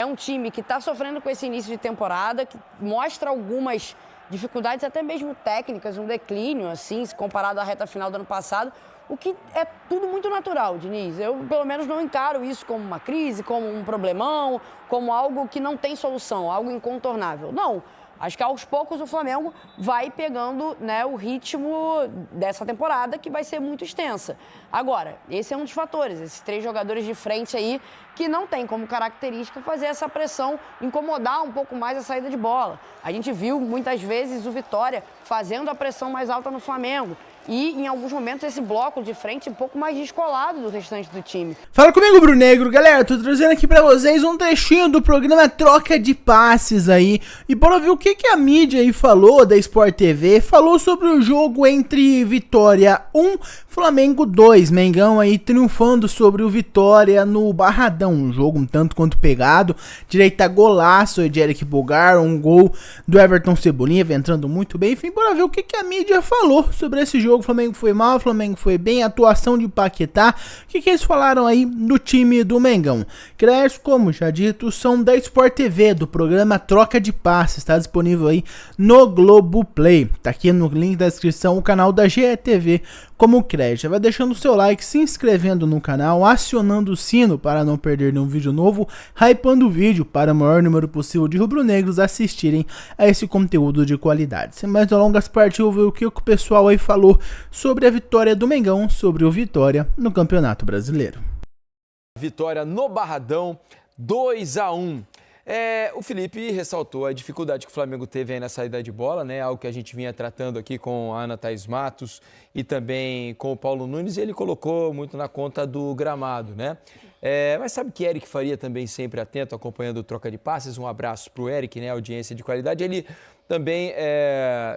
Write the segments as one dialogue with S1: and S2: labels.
S1: um time que está sofrendo com esse início de temporada, que mostra algumas dificuldades até mesmo técnicas, um declínio, assim, se comparado à reta final do ano passado, o que é tudo muito natural, Diniz. Eu, pelo menos, não encaro isso como uma crise, como um problemão, como algo que não tem solução, algo incontornável. Não. Acho que aos poucos o Flamengo vai pegando, né, o ritmo dessa temporada, que vai ser muito extensa. Agora, esse é um dos fatores, esses 3 jogadores de frente aí, que não tem como característica fazer essa pressão, incomodar um pouco mais a saída de bola. A gente viu muitas vezes o Vitória fazendo a pressão mais alta no Flamengo. E, em alguns momentos, esse bloco de frente um pouco mais descolado do restante do time.
S2: Fala comigo, Bruno Negro. Galera, tô trazendo aqui pra vocês um trechinho do programa Troca de Passes aí. E bora ver o que a mídia aí falou da Sport TV. Falou sobre o jogo entre Vitória 1, Flamengo 2. Mengão aí triunfando sobre o Vitória no Barradão. Um jogo um tanto quanto pegado. Direita golaço de Eric Bogar. Um gol do Everton Cebolinha, entrando muito bem. Enfim, bora ver o que a mídia falou sobre esse jogo. O Flamengo foi mal, o Flamengo foi bem, atuação de Paquetá. O que eles falaram aí do time do Mengão? Créditos, como já dito, são da Sport TV, do programa Troca de Passes. Está disponível aí no Globoplay. Tá aqui no link da descrição o canal da GETV como crédito. Já vai deixando o seu like, se inscrevendo no canal, acionando o sino para não perder nenhum vídeo novo, hypando o vídeo para o maior número possível de rubro-negros assistirem a esse conteúdo de qualidade. Sem mais delongas, partiu ver o que o pessoal aí falou sobre a vitória do Mengão sobre o Vitória no Campeonato Brasileiro.
S3: Vitória no Barradão, 2-1. O Felipe ressaltou a dificuldade que o Flamengo teve aí na saída de bola, né? Algo que a gente vinha tratando aqui com a Ana Thaís Matos e também com o Paulo Nunes, e ele colocou muito na conta do gramado, né? Mas sabe que Eric Faria também sempre atento, acompanhando o Troca de Passes. Um abraço para o Eric, né? Audiência de qualidade. Ele também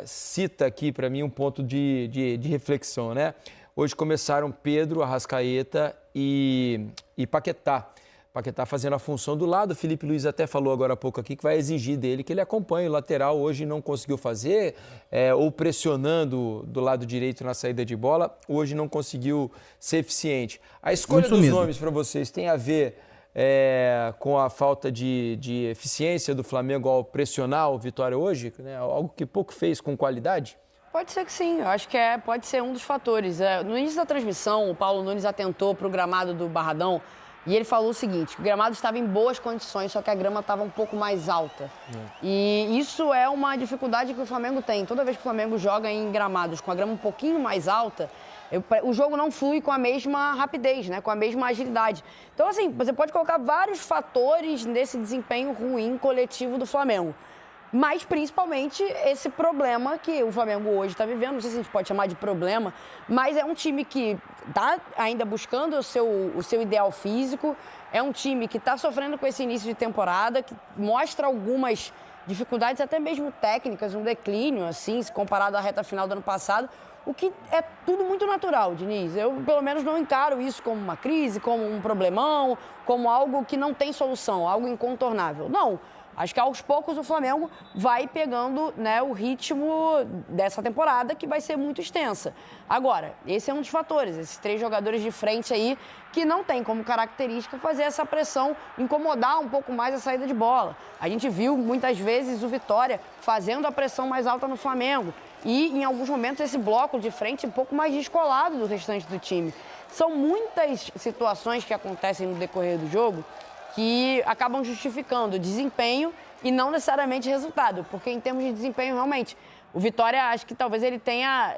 S3: cita aqui para mim um ponto de reflexão, né? Hoje começaram Pedro, Arrascaeta e Paquetá. Paquetá fazendo a função do lado. O Felipe Luiz até falou agora há pouco aqui que vai exigir dele que ele acompanhe o lateral. Hoje não conseguiu fazer, ou pressionando do lado direito na saída de bola. Hoje não conseguiu ser eficiente. A escolha dos nomes para vocês tem a ver com a falta de eficiência do Flamengo ao pressionar o Vitória hoje? Né? Algo que pouco fez com qualidade?
S1: Pode ser que sim, eu acho que pode ser um dos fatores. No início da transmissão, o Paulo Nunes atentou para o gramado do Barradão e ele falou o seguinte: o gramado estava em boas condições, só que a grama estava um pouco mais alta. E isso é uma dificuldade que o Flamengo tem. Toda vez que o Flamengo joga em gramados com a grama um pouquinho mais alta, o jogo não flui com a mesma rapidez, né? Com a mesma agilidade. Então, assim, você pode colocar vários fatores nesse desempenho ruim coletivo do Flamengo. Mas, principalmente, esse problema que o Flamengo hoje está vivendo, não sei se a gente pode chamar de problema, mas é um time que está ainda buscando o seu ideal físico, é um time que está sofrendo com esse início de temporada, que mostra algumas dificuldades até mesmo técnicas, um declínio, assim, se comparado à reta final do ano passado, o que é tudo muito natural, Diniz. Eu, pelo menos, não encaro isso como uma crise, como um problemão, como algo que não tem solução, algo incontornável. Não. Acho que aos poucos o Flamengo vai pegando, né, o ritmo dessa temporada, que vai ser muito extensa. Agora, esse é um dos fatores, esses 3 jogadores de frente aí, que não tem como característica fazer essa pressão, incomodar um pouco mais a saída de bola. A gente viu muitas vezes o Vitória fazendo a pressão mais alta no Flamengo e, em alguns momentos, esse bloco de frente um pouco mais descolado do restante do time. São muitas situações que acontecem no decorrer do jogo que acabam justificando desempenho e não necessariamente resultado, porque em termos de desempenho, realmente, o Vitória, acho que talvez ele tenha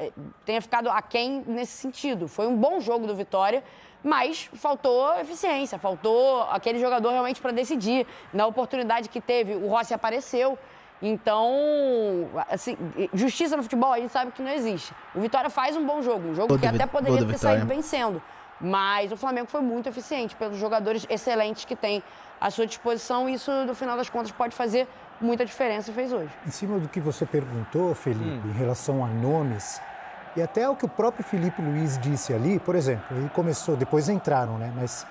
S1: ficado aquém nesse sentido. Foi um bom jogo do Vitória, mas faltou eficiência, faltou aquele jogador realmente para decidir. Na oportunidade que teve, o Rossi apareceu. Então, assim, justiça no futebol a gente sabe que não existe. O Vitória faz um bom jogo, um jogo que até poderia ter saído vencendo. Mas o Flamengo foi muito eficiente pelos jogadores excelentes que tem à sua disposição. E isso, no final das contas, pode fazer muita diferença e fez hoje.
S4: Em cima do que você perguntou, Felipe, em relação a nomes, e até o que o próprio Felipe Luiz disse ali, por exemplo, ele começou, depois entraram, né? Mas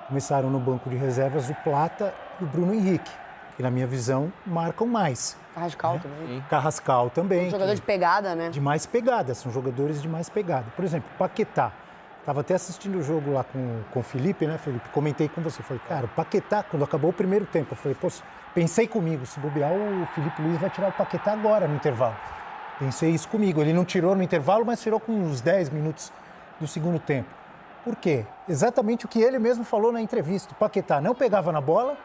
S4: começaram no banco de reservas o Plata e o Bruno Henrique, que na minha visão marcam mais.
S1: Carrascal,
S4: né?
S1: também.
S4: Carrascal também.
S1: Um jogador de pegada, né?
S4: De mais pegada, são jogadores de mais pegada. Por exemplo, Paquetá. Estava até assistindo o jogo lá com o Felipe, né, Felipe? Comentei com você. Falei, cara, o Paquetá, quando acabou o primeiro tempo, eu falei, pô, pensei comigo, se bobear, o Felipe Luiz vai tirar o Paquetá agora no intervalo. Pensei isso comigo. Ele não tirou no intervalo, mas tirou com uns 10 minutos do segundo tempo. Por quê? Exatamente o que ele mesmo falou na entrevista. O Paquetá não pegava na bola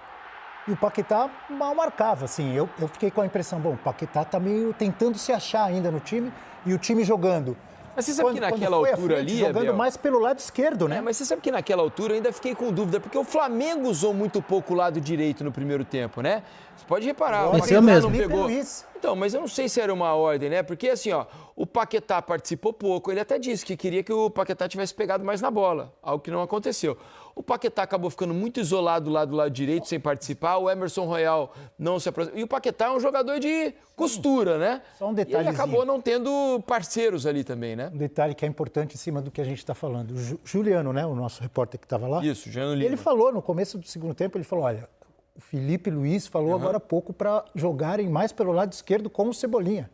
S4: e o Paquetá mal marcava. Assim, eu fiquei com a impressão, bom, o Paquetá está meio tentando se achar ainda no time e o time jogando.
S3: Mas você sabe que naquela altura ali,
S4: jogando
S3: Abel,
S4: mais pelo lado esquerdo, né?
S3: mas você sabe que naquela altura eu ainda fiquei com dúvida, porque o Flamengo usou muito pouco o lado direito no primeiro tempo, né? Você pode reparar, o Paquetá
S2: mesmo.
S3: não pegou. Então, mas eu não sei se era uma ordem, né? Porque assim, ó, o Paquetá participou pouco, ele até disse que queria que o Paquetá tivesse pegado mais na bola, algo que não aconteceu. O Paquetá acabou ficando muito isolado lá do lado direito, sem participar, o Emerson Royal não se aproximou. E o Paquetá é um jogador de costura, né?
S4: Só um
S3: detalhezinho. E ele acabou não tendo parceiros ali também, né?
S4: Um detalhe que é importante em cima do que a gente está falando. O Juliano, né, o nosso repórter que estava lá.
S3: Isso, Juliano Lima.
S4: Ele falou, no começo do segundo tempo, ele falou, olha, o Felipe Luiz falou agora há pouco para jogarem mais pelo lado esquerdo com o Cebolinha.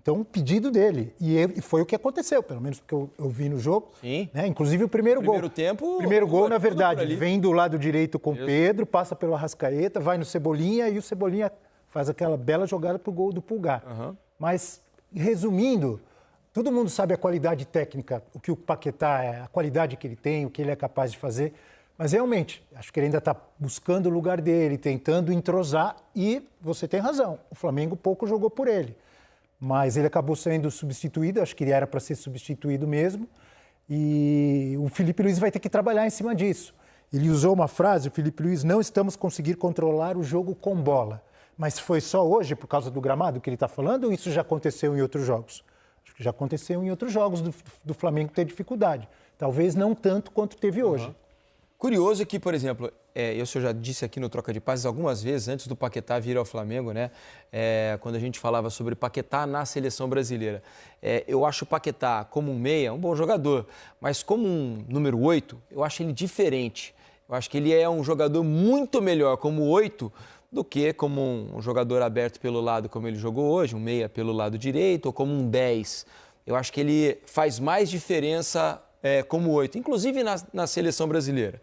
S4: Então, um pedido dele. E foi o que aconteceu, pelo menos porque eu vi no jogo.
S3: Sim.
S4: Né? Inclusive o primeiro gol. Primeiro gol, na verdade, vem do lado direito com o Pedro, passa pelo Arrascaeta, vai no Cebolinha e o Cebolinha faz aquela bela jogada pro gol do Pulgar. Mas, resumindo, todo mundo sabe a qualidade técnica, o que o Paquetá é, a qualidade que ele tem, o que ele é capaz de fazer. Mas, realmente, acho que ele ainda está buscando o lugar dele, tentando entrosar e você tem razão, o Flamengo pouco jogou por ele. Mas ele acabou sendo substituído, acho que ele era para ser substituído mesmo, e o Felipe Luiz vai ter que trabalhar em cima disso. Ele usou uma frase, o Felipe Luiz, não estamos conseguindo controlar o jogo com bola. Mas foi só hoje, por causa do gramado que ele está falando, ou isso já aconteceu em outros jogos? Acho que já aconteceu em outros jogos do Flamengo ter dificuldade. Talvez não tanto quanto teve hoje.
S3: Curioso que, por exemplo, eu já disse aqui no Troca de Passes algumas vezes, antes do Paquetá vir ao Flamengo, né? Quando a gente falava sobre Paquetá na seleção brasileira. Eu acho o Paquetá como um meia, um bom jogador, mas como um número 8, eu acho ele diferente. Eu acho que ele é um jogador muito melhor como 8 do que como um jogador aberto pelo lado como ele jogou hoje, um meia pelo lado direito ou como um 10. Eu acho que ele faz mais diferença como 8, inclusive na seleção brasileira.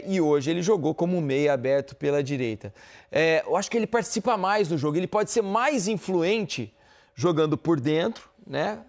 S3: E hoje ele jogou como meia aberto pela direita. Eu acho que ele participa mais do jogo, ele pode ser mais influente jogando por dentro, né?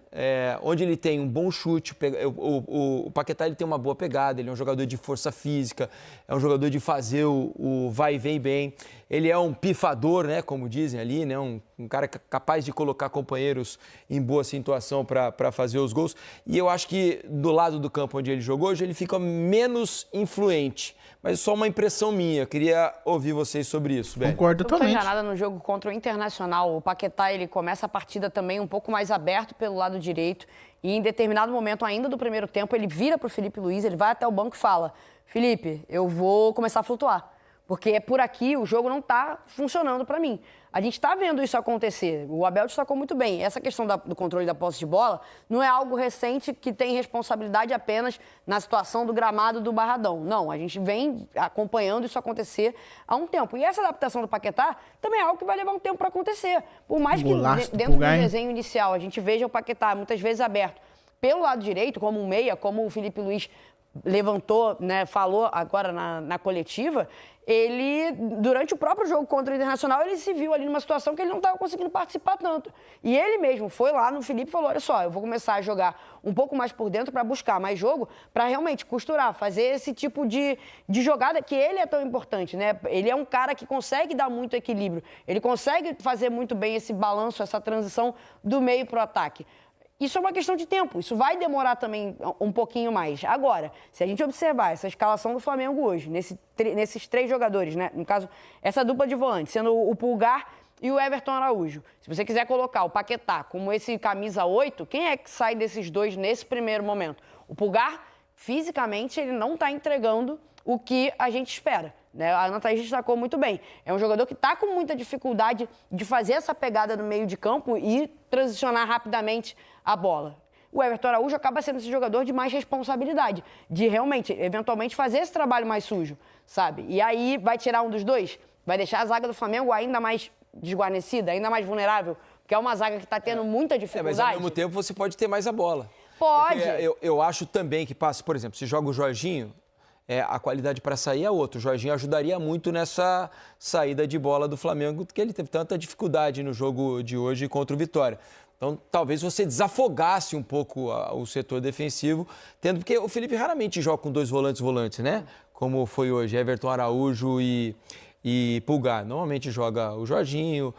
S3: Onde ele tem um bom chute. O Paquetá ele tem uma boa pegada, ele é um jogador de força física, é um jogador de fazer o vai e vem bem. Ele é um pifador, né? Como dizem ali, né? Um cara capaz de colocar companheiros em boa situação para fazer os gols. E eu acho que do lado do campo onde ele jogou hoje, ele fica menos influente. Mas só uma impressão minha. Eu queria ouvir vocês sobre isso, Beli.
S2: Concordo totalmente.
S1: Eu não tô enganada no jogo contra o Internacional. O Paquetá, ele começa a partida também um pouco mais aberto pelo lado direito. E em determinado momento, ainda do primeiro tempo, ele vira pro Felipe Luiz, ele vai até o banco e fala: Felipe, eu vou começar a flutuar. Porque por aqui o jogo não está funcionando para mim. A gente está vendo isso acontecer. O Abel destacou muito bem. Essa questão do controle da posse de bola não é algo recente que tem responsabilidade apenas na situação do gramado do Barradão. Não, a gente vem acompanhando isso acontecer há um tempo. E essa adaptação do Paquetá também é algo que vai levar um tempo para acontecer. Por mais que dentro do desenho inicial a gente veja o Paquetá muitas vezes aberto pelo lado direito, como um meia, como o Felipe Luiz levantou, né, falou agora na coletiva, ele, durante o próprio jogo contra o Internacional, ele se viu ali numa situação que ele não estava conseguindo participar tanto. E ele mesmo foi lá no Felipe e falou: olha só, eu vou começar a jogar um pouco mais por dentro para buscar mais jogo, para realmente costurar, fazer esse tipo de jogada que ele é tão importante, né? Ele é um cara que consegue dar muito equilíbrio, ele consegue fazer muito bem esse balanço, essa transição do meio para o ataque. Isso é uma questão de tempo, isso vai demorar também um pouquinho mais. Agora, se a gente observar essa escalação do Flamengo hoje, nesses 3 jogadores, né? No caso, essa dupla de volantes, sendo o Pulgar e o Everton Araújo. Se você quiser colocar o Paquetá como esse camisa 8, quem é que sai desses dois nesse primeiro momento? O Pulgar, fisicamente, ele não está entregando o que a gente espera. A Ana Thaís destacou muito bem. É um jogador que está com muita dificuldade de fazer essa pegada no meio de campo e transicionar rapidamente a bola. O Everton Araújo acaba sendo esse jogador de mais responsabilidade, de realmente, eventualmente, fazer esse trabalho mais sujo, sabe? E aí vai tirar um dos dois, vai deixar a zaga do Flamengo ainda mais desguarnecida, ainda mais vulnerável, porque é uma zaga que está tendo muita dificuldade.
S3: Mas ao mesmo tempo você pode ter mais a bola.
S1: Pode.
S3: Eu acho também que passa, por exemplo, se joga o Jorginho, a qualidade para sair é outra. O Jorginho ajudaria muito nessa saída de bola do Flamengo, porque ele teve tanta dificuldade no jogo de hoje contra o Vitória. Então, talvez você desafogasse um pouco o setor defensivo, porque o Felipe raramente joga com 2 volantes, né? Como foi hoje, Everton Araújo e Pulgar. Normalmente joga o Jorginho,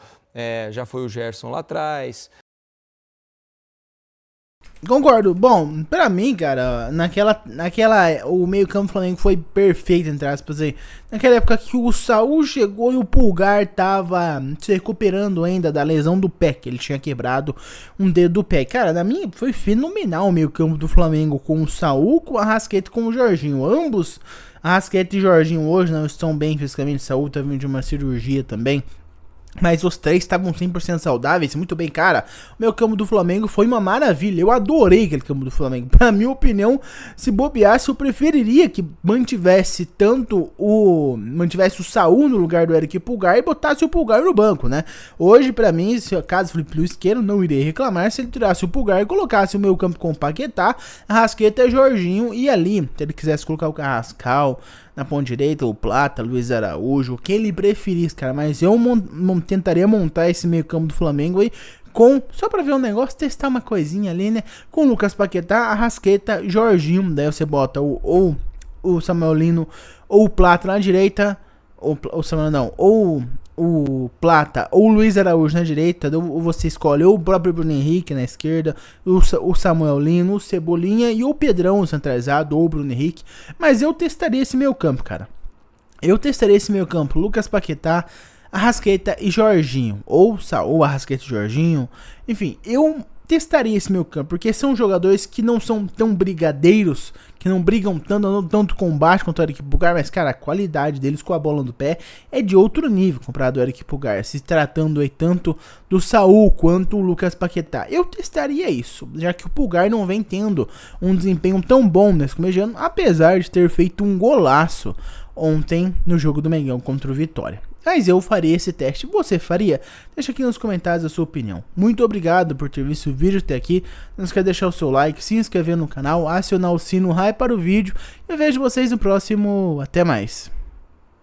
S3: já foi o Gerson lá atrás.
S2: Concordo. Bom, pra mim, cara, o meio-campo do Flamengo foi perfeito, entre aspas, aí. Naquela época que o Saul chegou e o Pulgar tava se recuperando ainda da lesão do pé, que ele tinha quebrado um dedo do pé. Cara, na minha foi fenomenal o meio-campo do Flamengo com o Saul, com a Arrascaeta e com o Jorginho. Ambos, Arrascaeta e Jorginho, hoje não estão bem fisicamente. Saul tá vindo de uma cirurgia também. Mas os 3 estavam 100% saudáveis, muito bem, cara. O meu campo do Flamengo foi uma maravilha. Eu adorei aquele campo do Flamengo. Pra minha opinião, se bobeasse, eu preferiria que mantivesse o Saul no lugar do Eric Pulgar e botasse o Pulgar no banco, né? Hoje, pra mim, se caso o Felipe Luiz queira, não irei reclamar se ele tirasse o Pulgar e colocasse o meu campo com o Paquetá, Arrascaeta, Jorginho e ali, se ele quisesse colocar o Carrascal na ponta direita, o Plata, Luiz Araújo, o que ele preferisse, cara. Mas eu tentaria montar esse meio campo do Flamengo aí só pra ver um negócio, testar uma coisinha ali, né? Com Lucas Paquetá, Arrascaeta, Jorginho. Daí você bota ou o Samuel Lino ou o Plata na direita, ou o Plata ou o Luiz Araújo na direita, ou você escolhe ou o próprio Bruno Henrique na esquerda, o Samuel Lino, o Cebolinha e o Pedrão centralizado, ou o Bruno Henrique. Mas eu testaria esse meio campo, cara. Lucas Paquetá, Arrascaeta e Jorginho, ou Arrascaeta e Jorginho. Enfim, eu testaria esse meio campo, porque são jogadores que não são tão brigadeiros, que não brigam tanto combate quanto o Eric Pulgar, mas, cara, a qualidade deles com a bola no pé é de outro nível comparado ao Eric Pulgar, se tratando aí tanto do Saul quanto o Lucas Paquetá. Eu testaria isso, já que o Pulgar não vem tendo um desempenho tão bom nesse começo de ano, apesar de ter feito um golaço ontem no jogo do Mengão contra o Vitória. Mas eu faria esse teste, você faria? Deixa aqui nos comentários a sua opinião. Muito obrigado por ter visto o vídeo até aqui. Não esqueça de deixar o seu like, se inscrever no canal, acionar o sino, para o vídeo. Eu vejo vocês no próximo. Até mais.